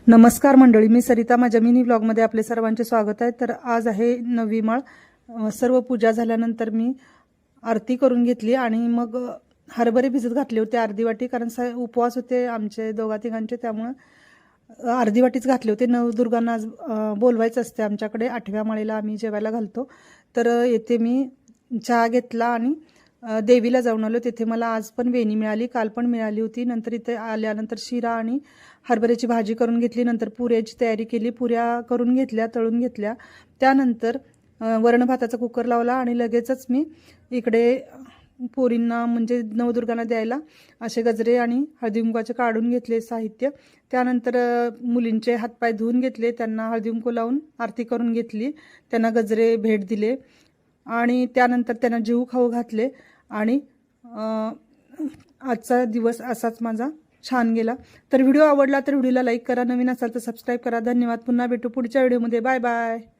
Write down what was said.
नमस्कार मंडळी, मी सरिता. माझ्या मिनी व्लॉगमध्ये आपले सर्वांचे स्वागत आहे. तर आज आहे 9वी माळ. सर्व पूजा झाल्यानंतर मी आरती करून घेतली आणि मग हरभरे भिजत घातले होते अर्धी वाटी, कारण उपवास होते आमचे दोघा तिघांचे, त्यामुळे अर्धी वाटीच घातले होते. नवदुर्गांना आज बोलवायचं असते आमच्याकडे. 8व्या माळेला आम्ही जेवायला घालतो. तर येथे मी चहा घेतला आणि देवीला जाऊन आलो. तिथे मला आज पण वेणी मिळाली, काल पण मिळाली होती. नंतर इथे आल्यानंतर शिरा आणि हरभऱ्याची भाजी करून घेतली. नंतर पुऱ्याची तयारी केली, पुऱ्या करून घेतल्या, तळून घेतल्या. त्यानंतर वरण भाताचा कुकर लावला आणि लगेचच मी इकडे पोरींना म्हणजे नवदुर्गांना द्यायला असे गजरे आणि हळदीकुंकवाचे काढून घेतले साहित्य. त्यानंतर मुलींचे हातपाय धुवून घेतले, त्यांना हळदीकुंकू लावून आरती करून घेतली, त्यांना गजरे भेट दिले आणि त्यानंतर त्यांना जीव खाऊ घातले. आणि आजचा दिवस असाच माझा छान गेला. तर व्हिडिओ आवडला तर व्हिडिओला लाईक करा, नवीन असाल तर सबस्क्राईब करा. धन्यवाद. पुन्हा भेटू पुढच्या व्हिडिओमध्ये. Bye bye.